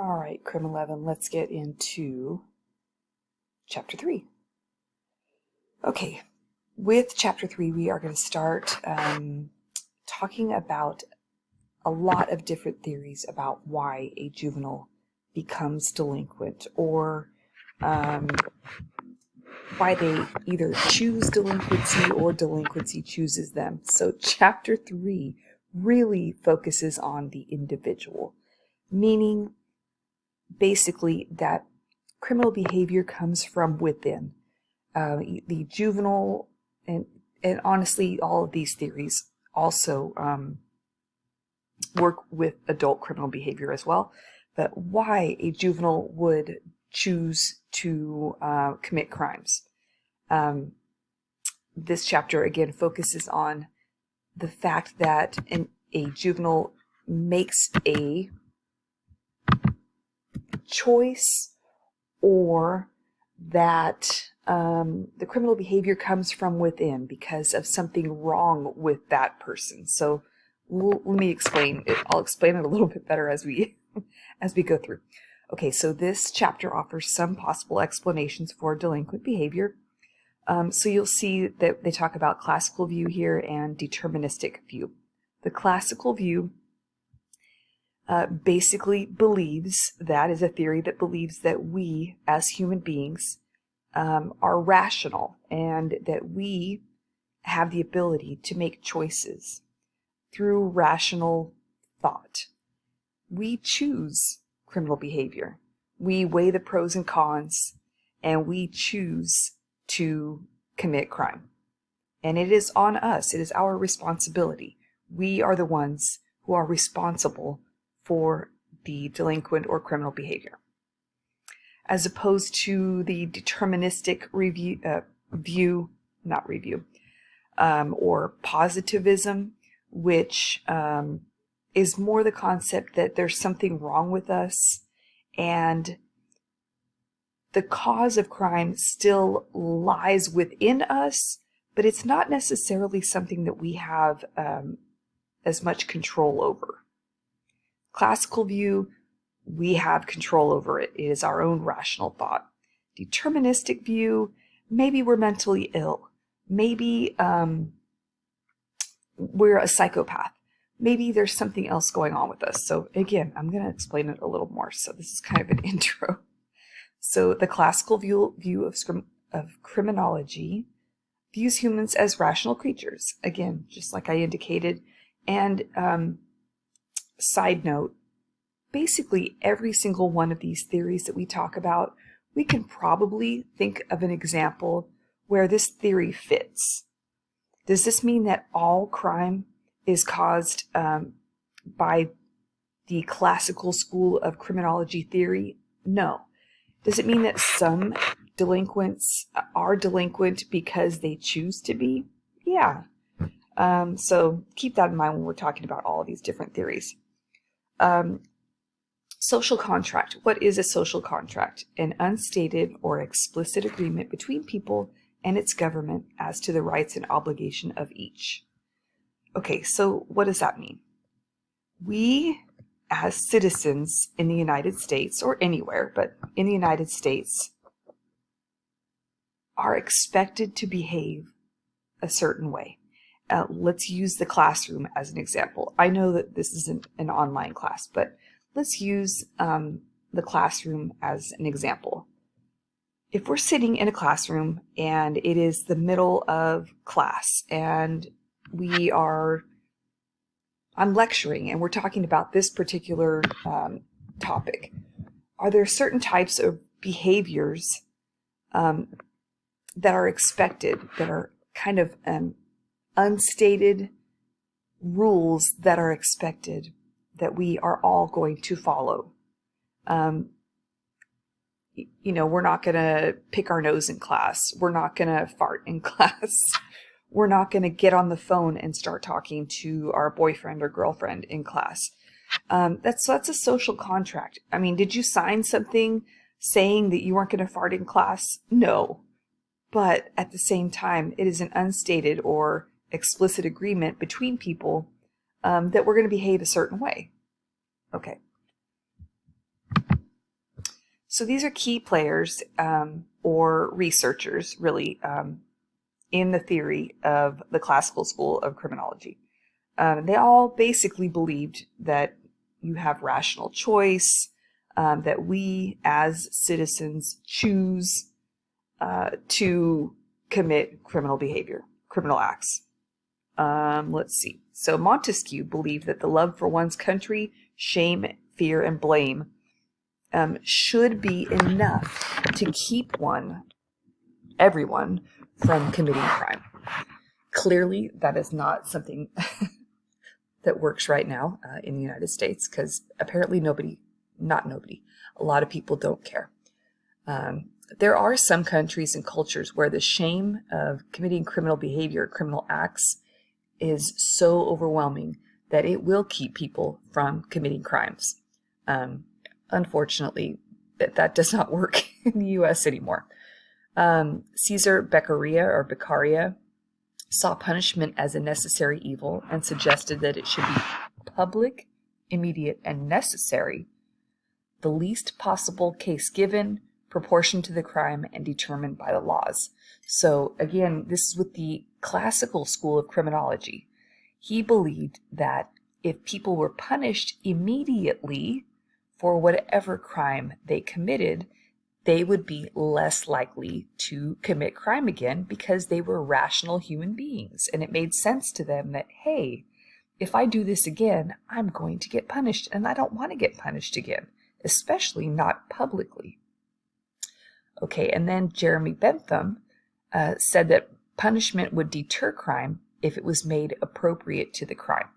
All right, Crim 11, let's get into Chapter 3. Okay, with Chapter 3, we are going to start talking about a lot of different theories about why a juvenile becomes delinquent, or why they either choose delinquency or delinquency chooses them. So Chapter 3 really focuses on the individual, meaning basically that criminal behavior comes from within. The juvenile, and honestly, all of these theories also work with adult criminal behavior as well. But why a juvenile would choose to commit crimes. This chapter, again, focuses on the fact that a juvenile makes a choice, or that the criminal behavior comes from within because of something wrong with that person. So let me explain it. I'll explain it a little bit better as we go through. Okay, so this chapter offers some possible explanations for delinquent behavior. So you'll see that they talk about classical view here and deterministic view. The classical view basically believes, that is a theory that believes that we as human beings are rational, and that we have the ability to make choices through rational thought. We choose criminal behavior. We weigh the pros and cons, and we choose to commit crime. And it is on us. It is our responsibility. We are the ones who are responsible for the delinquent or criminal behavior, as opposed to the deterministic view, or positivism, which is more the concept that there's something wrong with us, and the cause of crime still lies within us, but it's not necessarily something that we have as much control over. Classical view, we have control over it. It is our own rational thought. Deterministic view, maybe we're mentally ill. Maybe we're a psychopath. Maybe there's something else going on with us. So again, I'm going to explain it a little more. So this is kind of an intro. So the classical view of criminology views humans as rational creatures. Again, just like I indicated. And side note, basically every single one of these theories that we talk about, we can probably think of an example where this theory fits. Does this mean that all crime is caused by the classical school of criminology theory? No. Does it mean that some delinquents are delinquent because they choose to be? Yeah. So keep that in mind when we're talking about all of these different theories. Social contract. What is a social contract? An unstated or explicit agreement between people and its government as to the rights and obligation of each. Okay, so what does that mean? We, as citizens in the United States, or anywhere, but in the United States, are expected to behave a certain way. Let's use the classroom as an example. I know that this isn't an online class, but let's use the classroom as an example. If we're sitting in a classroom and it is the middle of class and I'm lecturing and we're talking about this particular topic, are there certain types of behaviors that are expected, that are kind of unstated rules that are expected that we are all going to follow? We're not going to pick our nose in class. We're not going to fart in class. We're not going to get on the phone and start talking to our boyfriend or girlfriend in class. That's a social contract. I mean, did you sign something saying that you weren't going to fart in class? No. But at the same time, it is an unstated or explicit agreement between people that we're going to behave a certain way. Okay. So these are key players or researchers, really, in the theory of the classical school of criminology. They all basically believed that you have rational choice, that we as citizens choose to commit criminal behavior, criminal acts. Let's see. So Montesquieu believed that the love for one's country, shame, fear, and blame should be enough to keep everyone, from committing crime. Clearly, that is not something that works right now in the United States, because apparently a lot of people don't care. There are some countries and cultures where the shame of committing criminal behavior, criminal acts, is so overwhelming that it will keep people from committing crimes. Unfortunately, that does not work in the U.S. anymore. Caesar Beccaria saw punishment as a necessary evil and suggested that it should be public, immediate, and necessary, the least possible case given, proportion to the crime, and determined by the laws. So again, this is with the classical school of criminology. He believed that if people were punished immediately for whatever crime they committed, they would be less likely to commit crime again because they were rational human beings. And it made sense to them that, hey, if I do this again, I'm going to get punished, and I don't want to get punished again, especially not publicly. Okay, and then Jeremy Bentham said that punishment would deter crime if it was made appropriate to the crime.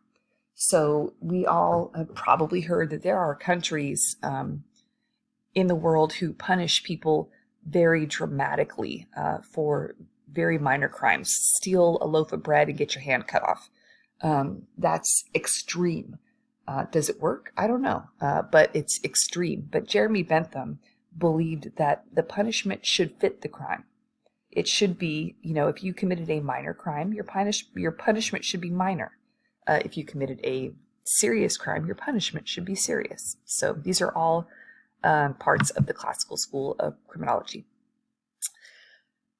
So we all have probably heard that there are countries in the world who punish people very dramatically for very minor crimes. Steal a loaf of bread and get your hand cut off. That's extreme. Does it work? I don't know, but it's extreme. But Jeremy Bentham believed that the punishment should fit the crime. It should be, if you committed a minor crime, your punishment should be minor. If you committed a serious crime, your punishment should be serious. So these are all parts of the classical school of criminology.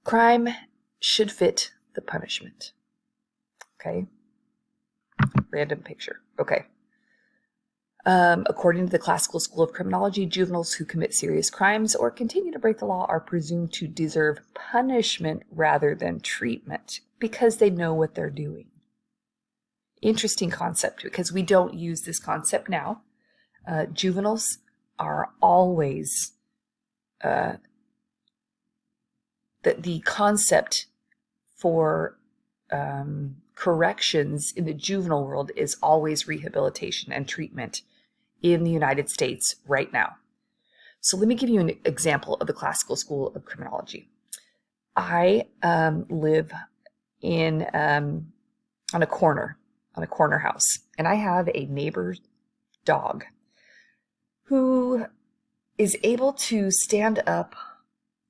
Crime should fit the punishment. Okay. Random picture. Okay. According to the classical school of criminology, juveniles who commit serious crimes or continue to break the law are presumed to deserve punishment rather than treatment because they know what they're doing. Interesting concept, because we don't use this concept now. Juveniles are always the concept for corrections in the juvenile world is always rehabilitation and treatment in the United States right now. So let me give you an example of the classical school of criminology. I live on a corner house, and I have a neighbor's dog who is able to stand up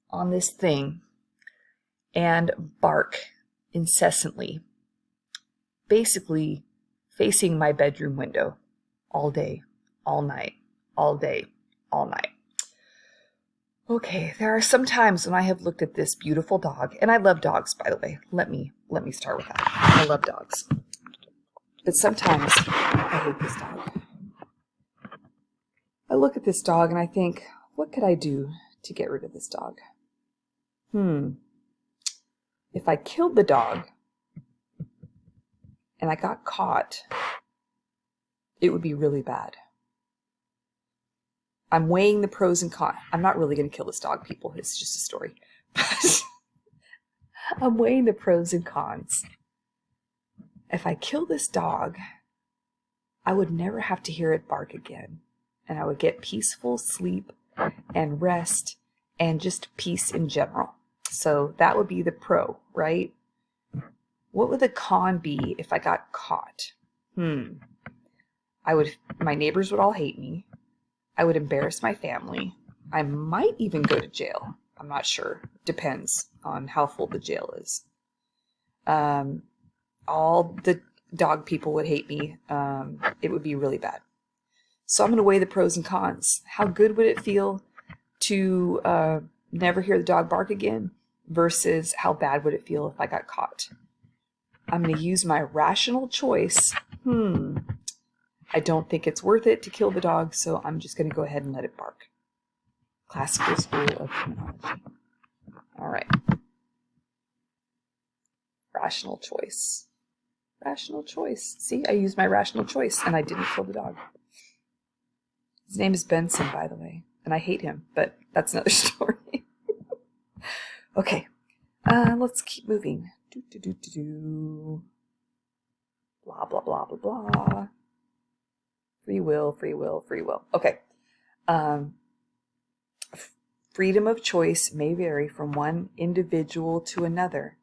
on this thing and bark incessantly, basically facing my bedroom window all day, all night, all day, all night. Okay, there are some times when I have looked at this beautiful dog, and I love dogs, by the way. Let me start with that. I love dogs. But sometimes I hate this dog. I look at this dog and I think, what could I do to get rid of this dog? If I killed the dog and I got caught, it would be really bad. I'm weighing the pros and cons. I'm not really going to kill this dog, people. It's just a story. But I'm weighing the pros and cons. If I kill this dog, I would never have to hear it bark again. And I would get peaceful sleep and rest and just peace in general. So that would be the pro, right? What would the con be if I got caught? My neighbors would all hate me. I would embarrass my family. I might even go to jail. I'm not sure. Depends on how full the jail is. All the dog people would hate me. It would be really bad. So I'm going to weigh the pros and cons. How good would it feel to never hear the dog bark again versus how bad would it feel if I got caught? I'm going to use my rational choice. I don't think it's worth it to kill the dog, so I'm just going to go ahead and let it bark. Classical School of Criminology. All right. Rational choice. Rational choice. See, I used my rational choice, and I didn't kill the dog. His name is Benson, by the way, and I hate him, but that's another story. Okay, let's keep moving. Blah, blah, blah, blah, blah. Free will, free will, free will. Okay. Freedom of choice may vary from one individual to another.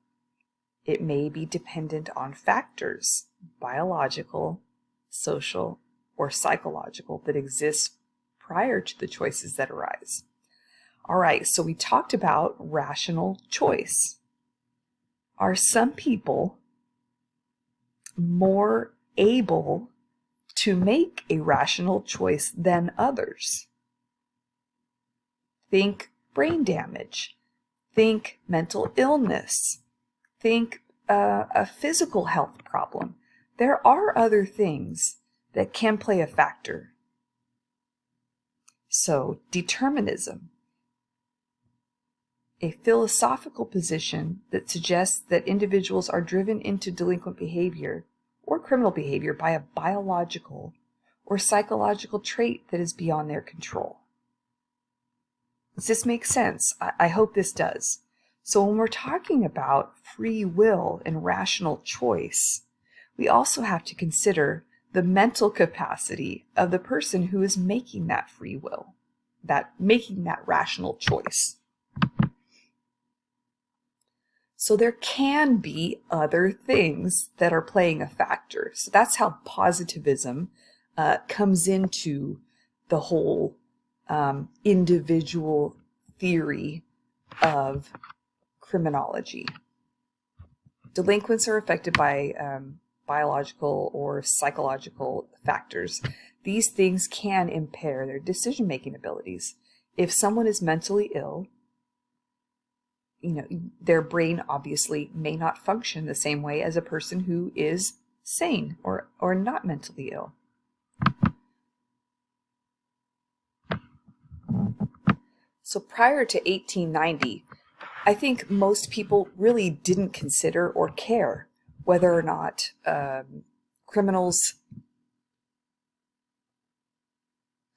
It may be dependent on factors, biological, social, or psychological, that exist prior to the choices that arise. All right, so we talked about rational choice. Are some people more able to make a rational choice than others? Think brain damage. Think mental illness. Think a physical health problem. There are other things that can play a factor. So, determinism, a philosophical position that suggests that individuals are driven into delinquent behavior or criminal behavior by a biological or psychological trait that is beyond their control. Does this make sense? I hope this does. So when we're talking about free will and rational choice, we also have to consider the mental capacity of the person who is making that free will, making that rational choice. So there can be other things that are playing a factor. So that's how positivism comes into the whole individual theory of criminology. Delinquents are affected by biological or psychological factors. These things can impair their decision-making abilities. If someone is mentally ill, their brain obviously may not function the same way as a person who is sane or not mentally ill. So prior to 1890, I think most people really didn't consider or care whether or not criminals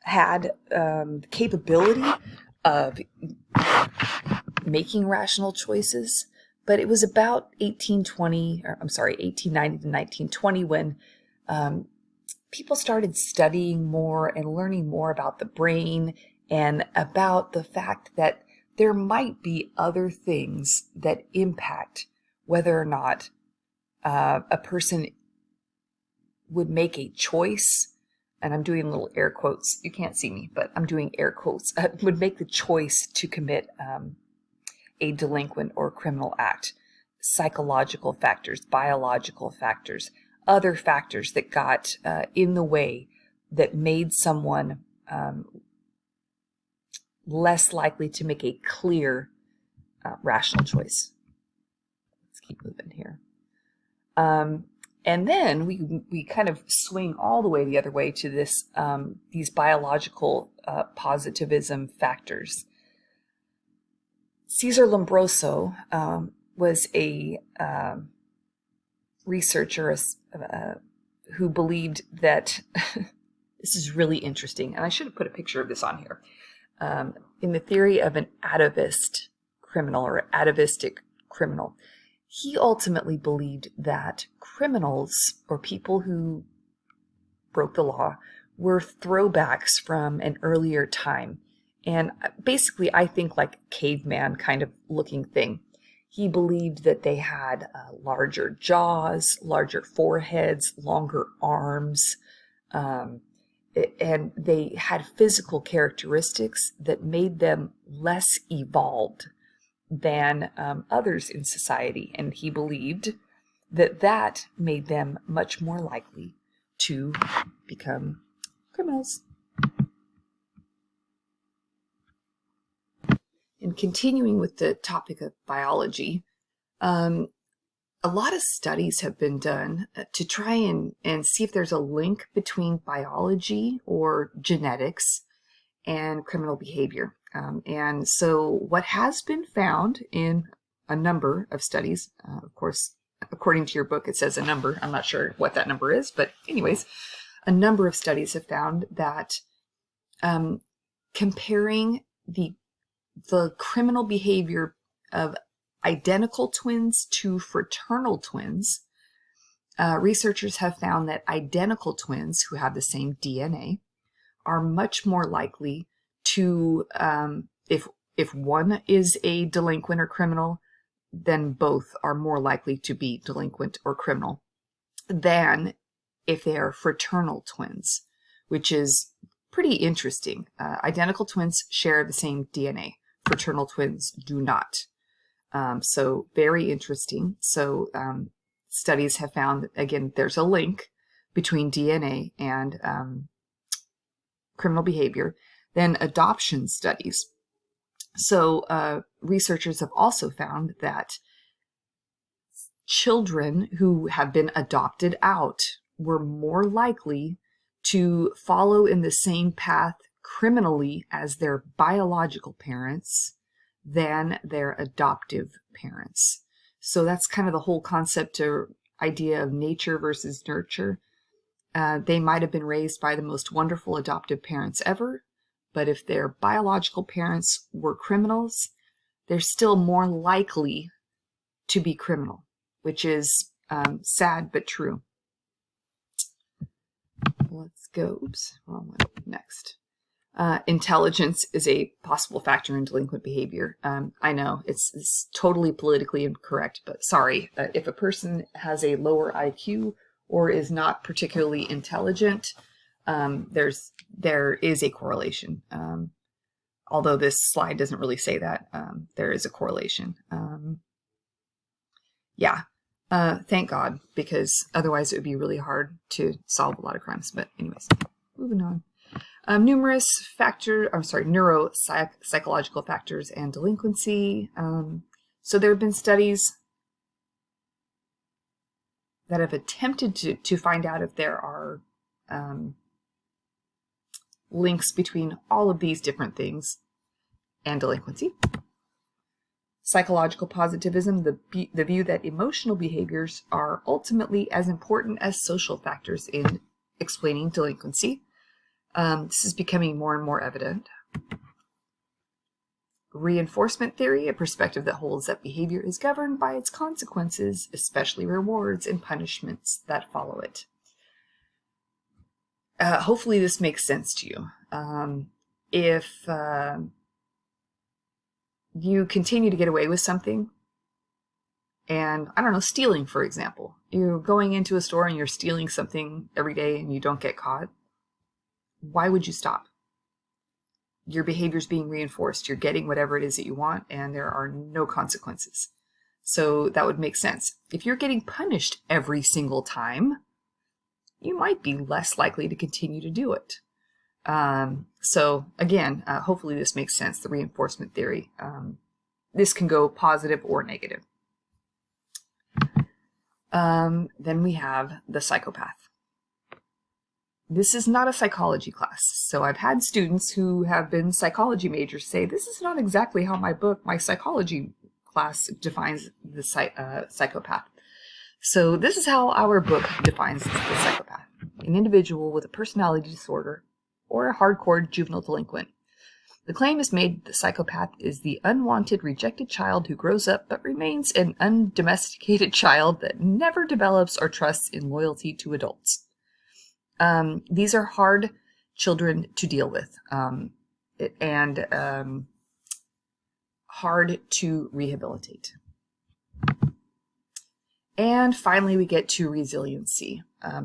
had the capability of making rational choices. But it was about 1890 to 1920 when people started studying more and learning more about the brain and about the fact that there might be other things that impact whether or not a person would make a choice, and I'm doing little air quotes. You can't see me, but I'm doing air quotes, would make the choice to commit a delinquent or criminal act. Psychological factors, biological factors, other factors that got in the way that made someone less likely to make a clear, rational choice. Let's keep moving here. And then we kind of swing all the way the other way to this these biological positivism factors. Cesar Lombroso was a researcher who believed that this is really interesting, and I should have put a picture of this on here. In the theory of an atavist criminal or atavistic criminal, he ultimately believed that criminals or people who broke the law were throwbacks from an earlier time. And basically, I think like caveman kind of looking thing. He believed that they had larger jaws, larger foreheads, longer arms, and they had physical characteristics that made them less evolved than others in society. And he believed that that made them much more likely to become criminals. And continuing with the topic of biology, a lot of studies have been done to try and see if there's a link between biology or genetics and criminal behavior. And so what has been found in a number of studies, of course, according to your book, it says a number. I'm not sure what that number is, but anyways, a number of studies have found that comparing the criminal behavior of identical twins to fraternal twins, researchers have found that identical twins who have the same DNA are much more likely to, if one is a delinquent or criminal, then both are more likely to be delinquent or criminal than if they are fraternal twins, which is pretty interesting. Identical twins share the same DNA. Fraternal twins do not. So very interesting. So studies have found, again, there's a link between DNA and criminal behavior. Then adoption studies. So researchers have also found that children who have been adopted out were more likely to follow in the same path criminally as their biological parents than their adoptive parents. So that's kind of the whole concept or idea of nature versus nurture. They might have been raised by the most wonderful adoptive parents ever, but if their biological parents were criminals, they're still more likely to be criminal, which is sad but true. Let's go. Oops, wrong one. Next. Intelligence is a possible factor in delinquent behavior. I know it's totally politically incorrect, but sorry. If a person has a lower IQ or is not particularly intelligent, there is a correlation. Although this slide doesn't really say that, there is a correlation. Thank God, because otherwise it would be really hard to solve a lot of crimes. But anyways, moving on. Numerous neuropsychological factors and delinquency. So there have been studies that have attempted to find out if there are links between all of these different things and delinquency. Psychological positivism, the view that emotional behaviors are ultimately as important as social factors in explaining delinquency. This is becoming more and more evident. Reinforcement theory, a perspective that holds that behavior is governed by its consequences, especially rewards and punishments that follow it. Hopefully this makes sense to you. If you continue to get away with something, and I don't know, stealing, for example. You're going into a store and you're stealing something every day and you don't get caught. Why would you stop? Your behavior is being reinforced. You're getting whatever it is that you want, and there are no consequences. So that would make sense. If you're getting punished every single time, you might be less likely to continue to do it. So again, hopefully this makes sense, the reinforcement theory. This can go positive or negative. Then we have the psychopath. This is not a psychology class. So I've had students who have been psychology majors say, this is not exactly how my psychology class defines the psychopath. So this is how our book defines the psychopath. An individual with a personality disorder or a hardcore juvenile delinquent. The claim is made that the psychopath is the unwanted, rejected child who grows up but remains an undomesticated child that never develops or trusts in loyalty to adults. These are hard children to deal with and hard to rehabilitate. And finally, we get to resiliency.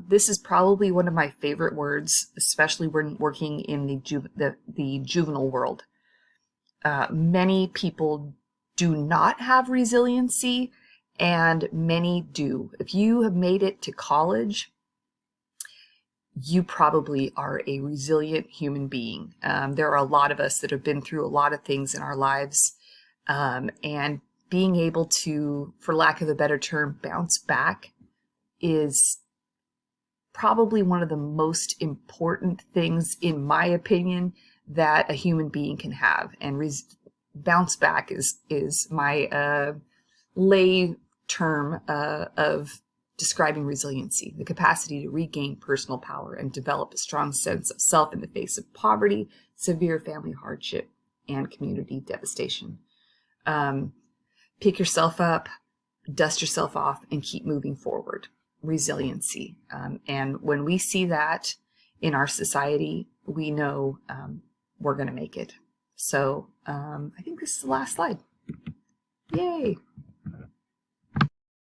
This is probably one of my favorite words, especially when working in the juvenile world. Many people do not have resiliency, and many do. If you have made it to college, you probably are a resilient human being. There are a lot of us that have been through a lot of things in our lives, And being able to, for lack of a better term, bounce back is probably one of the most important things, in my opinion, that a human being can have. And bounce back is my lay term of describing resiliency, the capacity to regain personal power and develop a strong sense of self in the face of poverty, severe family hardship, and community devastation. Pick yourself up, dust yourself off, and keep moving forward. Resiliency. And when we see that in our society, we know we're going to make it. So I think this is the last slide. Yay!